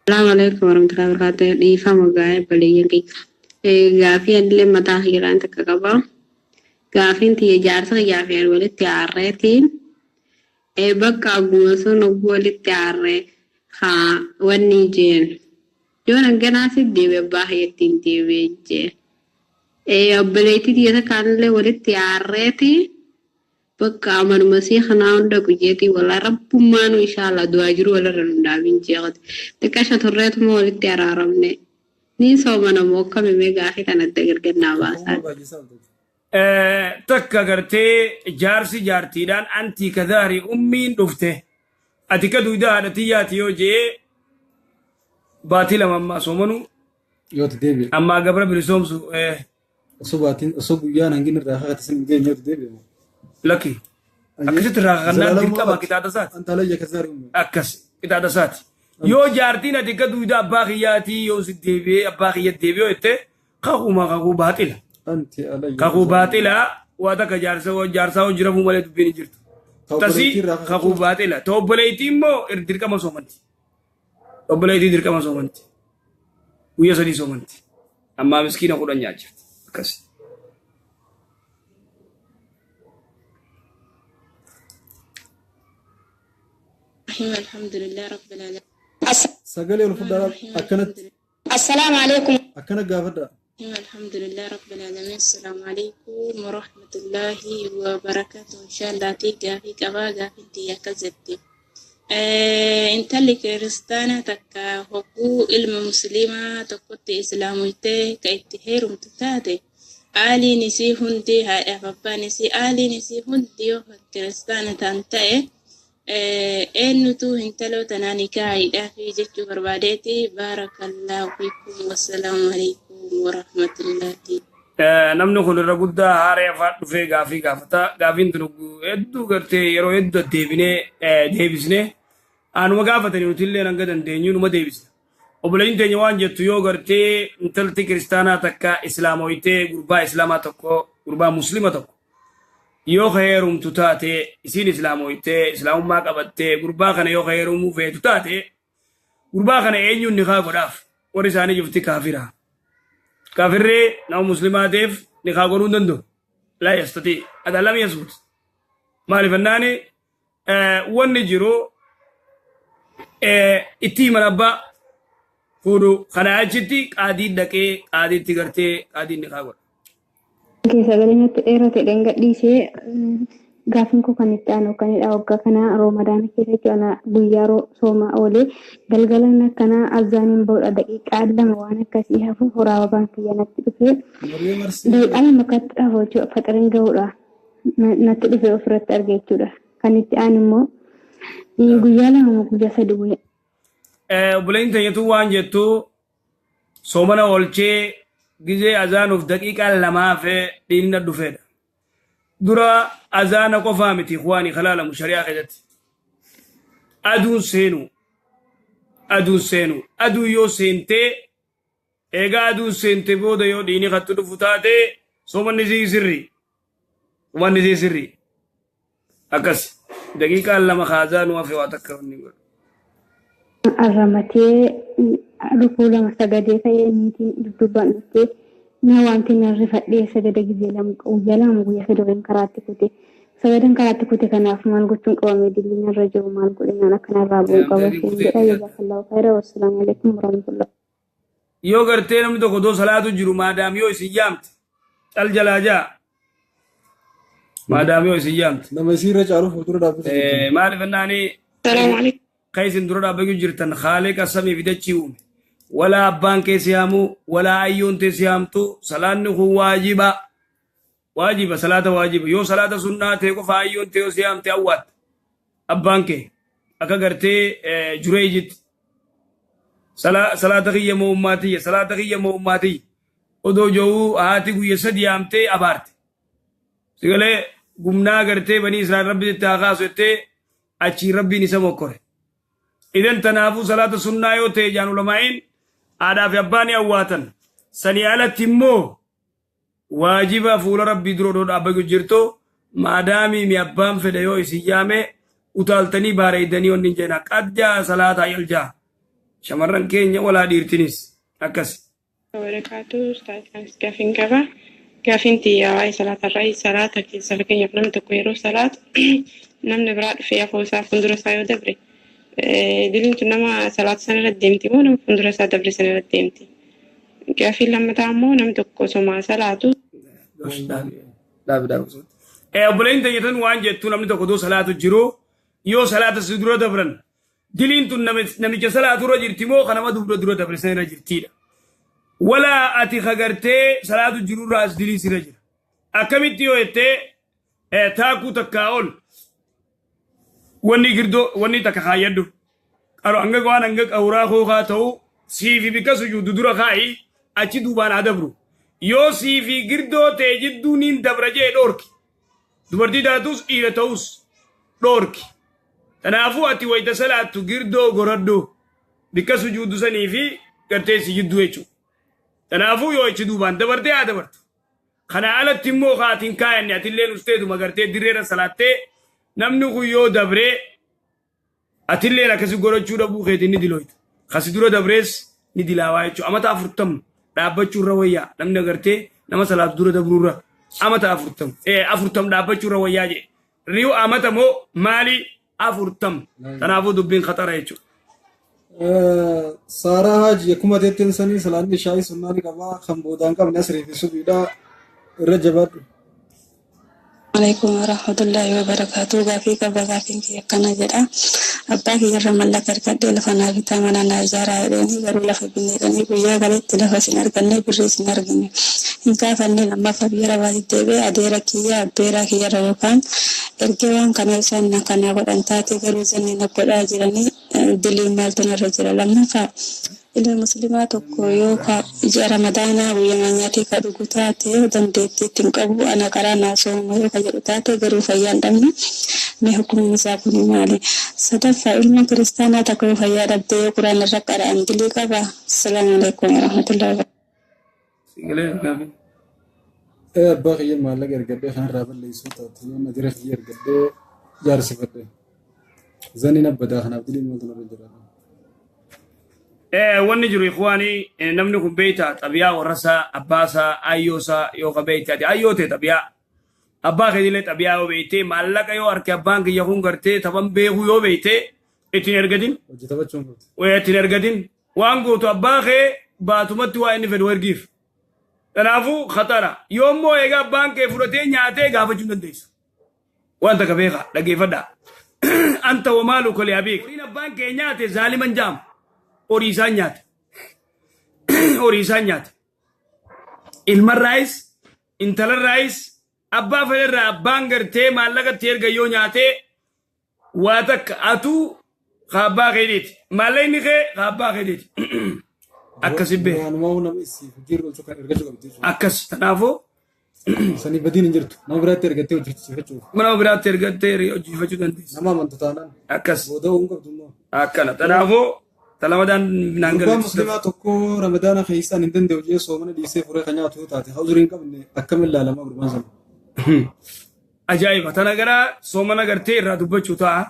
السلام عليكم ورحمة الله وبركاته دي فما غاي بلين كي غافي اللي متى هيران تكابا غافي انتي جارسة غافي ولد تعرتين بكا غوسو نقول تعرى خا ونيجين جونا جناسي دي بباهي تين دي بيجي بليتي دي كان له ولد تعرتين بكا من مسيح ناوندا كجيتي ولا رب ما إن شاء الله دواجر ولا رندا من جهات تكاشة الرئيس مولد تيارارمني نين صومنا موكا ميجا أخي كانت تقدر كنا باسات تكا قرتي جارسي جارتيدان أنتي كذاري أمين دفته أتكدو إذا هدتياتي يوجي باطلة مما صومنو يوت ديبي أما قبر برسوم سو صباتين صب يانا نجين الراحة تسمع جين يوت ديبي لكي أكست راغنا دلتا ما كتادا سات أنت لا يكسر أكس كتادا سات يو جارتين أتكدو إذا باقياتي يو سديبي باقيات ديبي وإنت خاكو باطلة أنت على خاكو باطلة واتك جارسا وجرفو مالت بيني جرت تسي خاكو باطلة توبليتي مو إردير كما سومنتي توبليتي دير كما سومنتي ويا سدي سومنتي أما مسكين أقول أن ياجر كسي الحمد لله رب العالمين سجل الفضل أكنت السلام عليكم أكنت جافدا الحمد لله رب العالمين السلام عليكم ورحمة الله وبركاته إن شاء الله تيجا في كباغا في ديا كزتي انت اللي كريستانا تكا حقوق المسلمة تقوت إسلاميته كإتهير متتاتي آلي نسي هندي هاي أفبا نسي آلي نسي هندي كريستانا تانتاي إنتو هنتلو تناني كايدا في جتو بربادتي بارك الله فيكم والسلام عليكم ورحمة الله namni kun irra guddaa haaree afaan dhufee gaafii gaafata gaafiin tun hedduu gartee yeroo hedduu deebisne anuma gaafatanii nuti illee hanga dandeenyu numa deebisna obboleeyyiin teenya waan jettu yoo gartee intalti kiristaanaa takka islaamoyitee gurbaa islaamaa tokko gurbaa muslima tokko yoo heerumtu taate isiin islaamoyitee islaamummaa qabattee gurbaa kana yoo heerumuu feetu taate gurbaa kana eenyuun nikaa godhaaf warri isaanii jufti kaafira كافري نو مسلماتيف نخاقرون دندو لا يستطيع هذا لم يثبت مالي فناني ونجرو اتي مربا فودو خناجتي قادي دكي قادي تغرتي قادي نخاقر كيسا غلينا تقيرو تقنق ديسي gaafin ko kan itti aanu kan waggaa kana Ramadan keessatti ana guyyaa sooma oolee galgalana kana azaanin booda daqiiqaa lama waan akkasii hafu horaa baankii natti dhufe deeqama makatti hojii faqarin ga'uudha natti dhufe ofirratti argachuudha kan itti aanu immoo guyyaa lama guyyaa sadii guyyaa buleen tayyatu waan jettu soomana olchee gizee azaanuuf daqiiqaa lamaa fe dhiinna dhufeedha درا أذانا قفامتي إخواني خلال مشاريع خدت أدون سينو أدو يو سينتي إيغا أدو سينتي بودا يو ديني خطو فتاتي سوما نزي سري أكس دقيقة لما خازان وفي واتك ونقول الرمتي ركولا مساقدي سيئنيتي دبان نستي نوانتي نرفع لي سجد جزيلام وجلام ويخدم كراتي كتي سجدن كراتي كتي كناف مال قطن قوامي دلنا الرجل مال قلنا أنا كنا رابو قواسين جزاك الله خير والسلام عليكم ورحمة الله يو غرتي نم تو خدو صلاة جرو ما دام يو سيامت الجلاجا ما دام يو سيامت لما يصير رجعوا فطور دابس ما عرف أنني السلام عليكم كيس ندور دابس جرتن خالق السمي في دتشيوم ولا أبان كيسيامو ولا أيون تسيامتو صلاة هو واجبة صلاة واجبة يو صلاة سنة تيكو فأيون تيو سيام تيوات أبان كي أكا غرتي جريجت صلاة غية مؤماتي ودو جو آتي قو يسد يامتي أبارت سيقولي قمنا غرتي بني إسرائيل ربي تتاقاسو تي أچي ربي نسمو كوري إذن تنافو صلاة سنة يو تي جانو لمعين آداب يباني أواتن سني على تيمو واجبا فول ربي درودو دابا جيرتو ما دامي مي ابام فديو اسيامه وتالتني باريدني ونجنا قد جاء صلاه يلجا shamarran keenya walaa dhiirtinis akkas. Barakaatu ustaadhaan gaafiin qaba. Gaafiin tiyyaa waa'ee salaata irraa salaata keessa fakkeenyaaf namni tokko yeroo salaatu namni biraa dhufee afoo isaa fuuldura isaa yoo dabre diliin tun nama salaata sana irratti deemti moo nama fuuldura isaa dabre sana irratti deemti. Gaafiin lammataa immoo namni tokko somaa salaatu. Obboleen tajaajiltoonni waan jettu namni tokko doo salaatu jiru yoo salaata si dura dabran diliin tun namicha salaatu irra jirti moo kanama dura dabre sana irra jirtidha. Wala ati khagartee salaatu jiru irraa as dilii sirra jira. Akkamitti yoo jettee taakuu takkaa ol wanni girdoo wanni takka kaayyaddu qaro hanga waan hanga qawuraa kookaa ta'u siifi bika sujuudu dura kaa'i achi duubaan adabru yoo siifi girdoo ta'e jidduu niin dabra jee dhoorki dubartii taatus dhiira ta'us dhoorki kanaafuu ati wayita salaattu girdoo goraddo bika sujuudu sanii fi gartee si jidduu jechuudha kanaafuu yoo ichi duubaan dabartee adabartu kana alatti immoo kaatiin kaayanne atillee nusteetuma gartee dirreera salaattee namni kun yoo dabree atilleen akkasi godhachuu dhabuu keetiin ni diloyta kasi dura dabrees ni dilaawaa jechuudha amata 40 dhaabbachuu irra wayyaa namni agartee nama salaatu dura dabruurra amata 40 dhaabbachuu irra wayyaa jee riyu amata moo maali 40 kanaafuu dubbiin khatara jechuudha. Saaraa Haaji akkuma teetteen sanii salaanni shaayii sunnaani qabaa kan boodaan qabne asirrii fi subiidhaa irra jabaadhu. Alaikum warahmatullahi wabarakatuh. Gaaffii qaba gaafiin kee akkana jedha. Abbaa kiyyarra mallaqa argadhee lafa naa bitaa mana naa ijaaraa jedhanii garuu lafa binneedhanii guyyaa galetti lafa sin arganne birrii sin argine. Hin kaafanne lammaffaa biyya rabaatti deebi'ee adeera kiyya abbeeraa kiyyarra yookaan ergee waan kana isaan kana godhan taate garuu sanni na godhaa jiranii diliin maaltu narra jira lammaffaa. Ilmi muslimaa tokko yoo ija ramadaanaa guyyaa nyaatee ka dhugu taate dandeettii ittiin qabu ana karaa naasoo yoo ka jedhu taate garuu fayyaan dhabne mee hukumni isaa kun maali? Sadaffaa ilma kiristaanaa takka yoo fayyaa dhabdee yoo quraan irra qara'an dilii qaba. Assalaamu alaikum warahmatullahi wabarakatuh. Abbaa kiyya maallaqa ergadhee kanarraa balleessuu taate yoo madira kiyya ergadhee jaarsifadhe zanni abbadaa kanaaf dilii maaltu narra jira? Wanni jiru ikhwaani namni kun beeyta xabiyaa warrasaa abbaasaa ayyoosaa yoo ka beeytaati ayyoote xabiyaa abbaa keetilee xabiyaa yoo beeytee maallaqa yoo harke abbaan kiyya kun gartee taban beekuu yoo beeytee ittiin ergatin ittiin ergatin waan gootu abbaa kee baatumatti waa inni fedhu ergiif kanaafuu khatara yoo immoo egaa abbaan kee fudhatee nyaatee gaafachuu dandeessa waan takka beeka dhageeffadhaa anta wamaaluka li abiik horiin abbaan kee nyaate zaaliman jaama Oriisaan nyaate ilmarraayis intalarraayis abbaa fedherraa abbaan gartee maallaqatti erga yoo nyaatee waa takka atuu kaabbaa keetiiti maallaqni kee kaabbaa keetiiti akkasi bee akkas kanaafuu sanii badiin hin jirtu nama biraatti ergattee hojjechiifachuu nama biraatti ergattee hojjechiifachuu dandeessa nama amantu taanaan akkas booda uun qabdu akkana kanaafuu Ramadan nangal muslima tokko Ramadan keessan hin danda'u jee soomana dhiisee furee kan nyaatu taate hawzuriin qabne akkamiin laalama gurban sana ajaa'iba tana gara soomana gartee irraa dubbachuu ta'a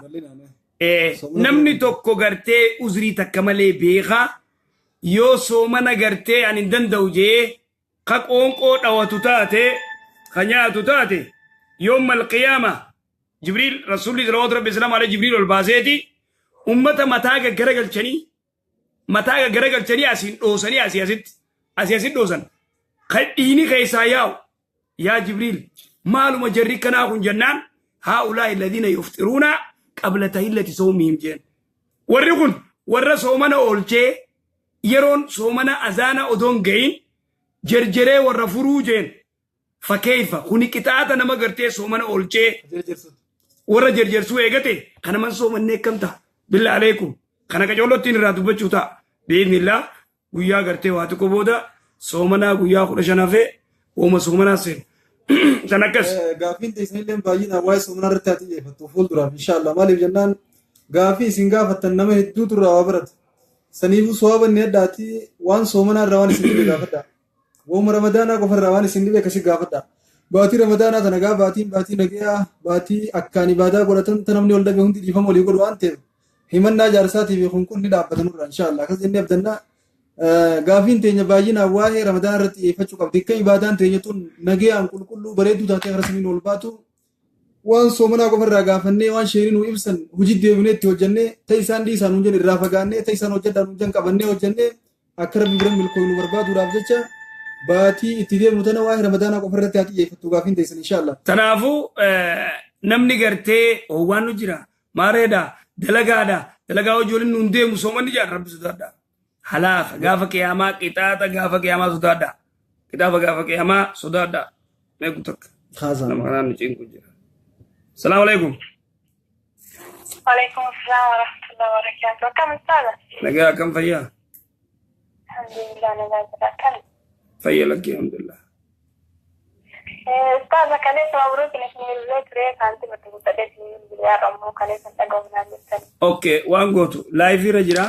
namni tokko gartee uzrii takka malee beeka yoo soomana gartee an hin danda'u jee ka qoonqoo dhawatu taate ka nyaatu taate yoom alqiyaama Jibriil rasuulli salawwaatu rabbi islaam alayhi Jibriil ol baaseeti ummata mataa garagalchanii asiin dhoosanii asitti dhoosan kadhiini keessaa yaa'u yaa Jibriil maaluma jarri kanaa kun jennaan haa'ulaa'i alladhiina yuftiruuna qabla tahillati soomihim jeen warri kun warra soomana oolchee yeroon soomana azaana odoon gayin jarjaree warra furuu jeen fakkeeyfa kuni qixaata nama gartee soomana oolchee warra jarjarsuu eegate kanaman soomannee kamta بالله عليكم خنا كجولتين راتو بچوتا باذن الله ويا غرتي واتكو بودا سومنا ويا خرشنا في وما سومنا سين تنكس غافين تسنيلن باينا واي سومنا رتاتي فتفول درا ان شاء الله مالي جنان غافي سينغا فتنما هدو ترا وبرت سنيبو صواب نداتي وان سومنا روان سيندي غافدا وم رمضان کو فر روان سيندي كشي غافدا باتي رمضان تنغا باتي نگيا باتي اكاني بادا غلطن تنمني ولدا بهندي ديفم ولي غدوان تي himannaa jaarsaatii fi kun ni dhaabbatanurra inshaallah akkas jennee abdannaa gaafiin teenya baay'inaan waa'ee ramadaan irratti xiyyeeffachuu qabdi akka ibaadaan teenya tun nagayaan qulqulluu bareedduu taatee gara samiin ol baatu waan soomanaa qofarraa gaafannee waan sheerii nu ibsan hojii deebinee itti hojjennee ta'e isaan dhiisaan nu jenna irraa fagaannee ta'e isaan hojjedhaan nu jen qabannee hojjennee akka rabbi biran milkooynu barbaaduudhaaf jecha baatii itti deemnu tana waa'ee ramadaanaa qofarratti haa xiyyeeffattu gaafiin teessan inshaallah. Kanaafuu namni gartee waan nu jira maareedha dalagaa hojii waliin nu deemu soomanni jaan rabbi sodaadha. Halaaf gaafa qiyaamaa qixaaxa gaafa qiyaamaa sodaadha. Kitaaba gaafa qiyaamaa sodaadha. Meeku takka. Nama kanaan nu cinqu jira. Salaamu alaikum. وعليكم السلام ورحمة الله وبركاته. كم أستاذة؟ Nagaa akkam fayyaa? الحمد لله أنا لا Fayya lakkii alhamdulillah. أستاذة كليت مبروك إنك من البيت ريك أنت بتقولي في البلاد أمو كليت نتقو من المستن. Okay, waan gootu laayifii irra jira.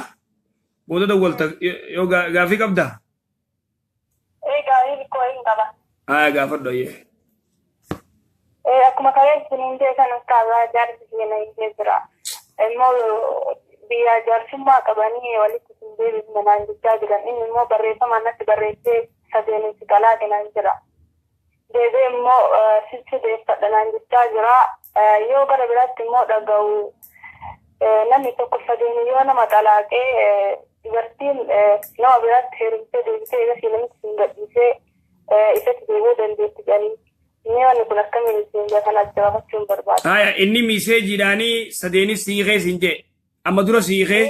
Booda dawwalta yoo gaafii qabdaa? إيه قاعد كوين قبا. Haa gaafadhu ayyee. أكما كليت من جيسان أستاذة جارس فينا يجرا. المو بيا جارس ما قباني ولي تسندي من عند الجاجرا إن المو بريسة ما نت بريسة سبيني سكالات نانجرا. دede mo siside fadanan jira yo gara biratti mo daga nami tokko fadini yo nama talaqe ibartin nama biratti hirte de ida filmi singadise isati de dandeetti gani ni wani kun akkamil singa kana jawabachun barbaad Haya inni miseejiidhaani sadeeni siiqee sinje amma dura siiqee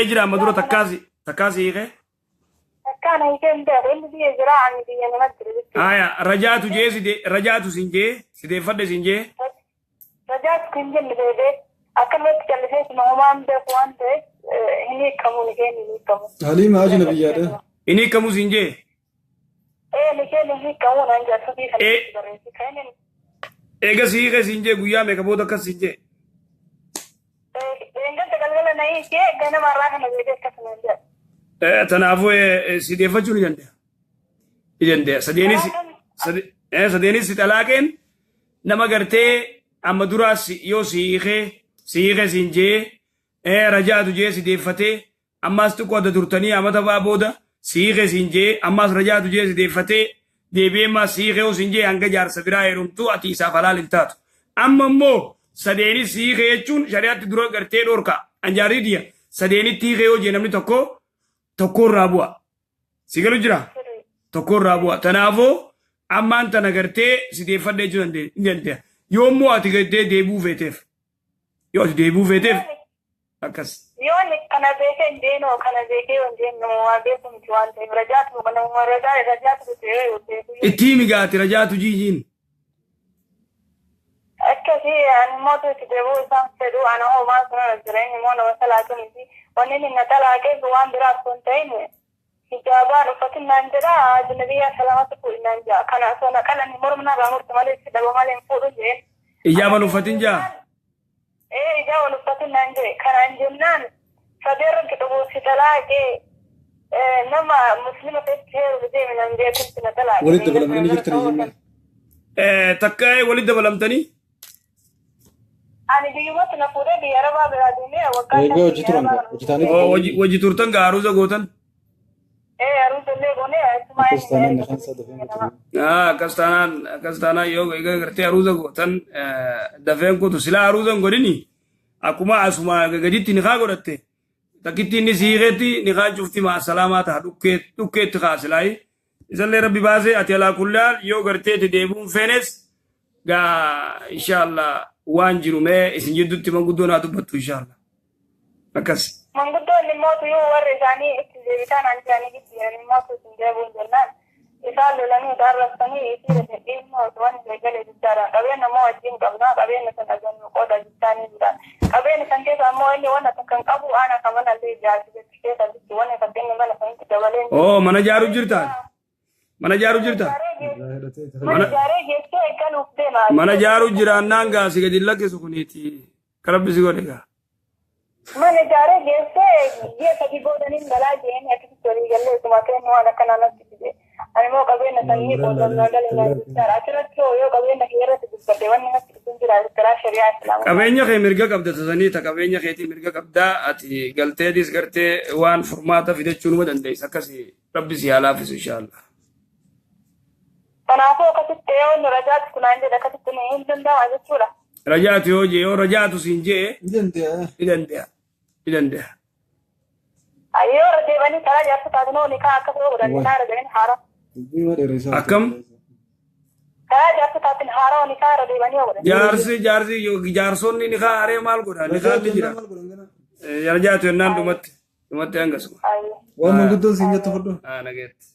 jira amma dura takkaa siiqee. كان يجند اللي بيجرا عن دينا مدري Haya rajaatu sinje fadde sinje. رجعت كنجن بيبي أكمل تكلفت مهمان بقوان ده هني كمون هني كمون Haliima ajnabiyyaadha. Inni kamu sinje. نكين هني كمون أنجا سبي إيه. خلينا كأنن Eega siiqee sinje guyyaa meeqa booda akkas sinje. إنجا تقولنا نايي كي جانا مرة هنا بيجي كسمة Tanaafuu sideeffachuu ni danda'a. Sadeenis si xalaaqeen nama gartee amma duraas yoo siiqee sinjee rajaatu jee sideeffatee ammaas xiqqoo adda turtanii amata baa booda siiqee sinjee ammaas rajaatu jee sideeffatee deebi'ee ammaas siiqee yoo sinjee hanga jaarsa biraa heerumtuu ati isaaf halaal hin taatu. Amma immoo sadeenis siiqee jechuun shari'aatti dura gartee dhorka anjaarii diya sadeenitti hiiqee yoo jee namni tokkoon raabu'a. Si galu jira? Tokkoon raabu'a. Tanaafuu ammaan tana gartee sideeffadhee jiru hin dandeenya. Yoommoo ati gartee deebuu feeteef. Yoo ati deebuu feeteef akkas. Yoon kana beekee ndeenoo kana beekee ndeenoo waa beekumti waan ta'eef rajaatu kana rajaatu ta'ee yoo Itti himi gaati rajaatu jiijiin. akkasii mootu itti deebuu isaan fedhu ana homaa sana jireenya immoo nama talaatu miti wanni inni talaaqee waan biraaf kun ta'in hijaabaan uffatin naan jedha ajnabiyyaa salamatu fuudhinaan jaa kana osoo naqalani mormna irraa murtu malee itti dhaba malee hin fuudhu jeen. Ijaaban uffatin jaa? Ijaaban uffatin naan jee kanaan jennaan sadeerra gidhubuu si talaaqee nama muslima feetti heeru deemi naan jeetutti na talaaqee. Walitti dabalamanii jirtanii jennaan. Takka walitti dabalamtanii? Ani biyyumatti na fuudhee biyya rabaa biraa deemee waggaa Egaa hojii turan hojjetanii Wajji turtan gaa aruuza gootan? aruuza illee goonee Kiristaanaan naqan sadafee mutuun. Akkas taanaan yoo egaa gartee aruuza gootan dafeen kutu silaa aruuza hin godhini akkuma asuma gaditti niqaa godhatte takkitti inni siiqeetti niqaa cufti maa salaamaa ta'a dhukkeetti kaasilaayi isallee rabbi baasee ati alaa kullaan yoo garteetti deebuun feenes gaa inshaallah waan jiru mee isin jidduutti manguddoon haa dubbattu inshaallah akkas. Manguddoonni mootu yoo warri isaanii itti deebitaan an isaanii gidduu mootu isin deebuun jennaan isaan lolanii gaarraftanii isii dhimma waan eegalee guddaadha qabeenya moo wajjin qabnaa qabeenya sana gannu qooda jechaanii jira qabeenya san keessa ammoo inni waan akka kan qabu aan akka mana illee ijaarsi keessa jirti waan fakkeenya mana sanitti dabalee. Mana jaaru jirta? Mana jaaru jirta? Mana jaaree geessee eeggaluuf deema. Mana jaaru jiraannaan gaa si gadi lakkisu kuniiti karabbisi godhe gaa. Mana jaaree geessee ji'a sadii boodaniin galaa jeeni akkasitti walii gallee sumatee waan akka naannatti fide. Ani immoo qabeenya sanyii qoodannaa galee naa jechaadha. Achirratti yoo qabeenya kiyya irratti dubbate wanni natti dhufin jira karaa shari'aa islaamaa. Qabeenya kee mirga qabda tasanii ta qabeenya keetii mirga qabdaa ati galteetis gartee waan furmaata fidachuu numa dandeessa akkasii rabbi si haa laafisu inshallah. Kanaafuu akkasitti yoo rajaatu kunaan jedha akkasitti hin danda'ama jechuudha. Rajaatu yoo jee yoo rajaatu siin jee Dande'a. ni danda'a. Yoo deebanii karaa jaarsa taatinoo ni kaa akka ta'uu godhan isaa deebanii haara. Akkam Karaa jaarsa taatin haara ni kaa deebanii yoo godhan. jaarsonni ni kaa haree maal godha ni kaa jira. Rajaatu yennaan dhumatti hangasuma. Waan manguddoon siin jettu fudhu. Nageetti.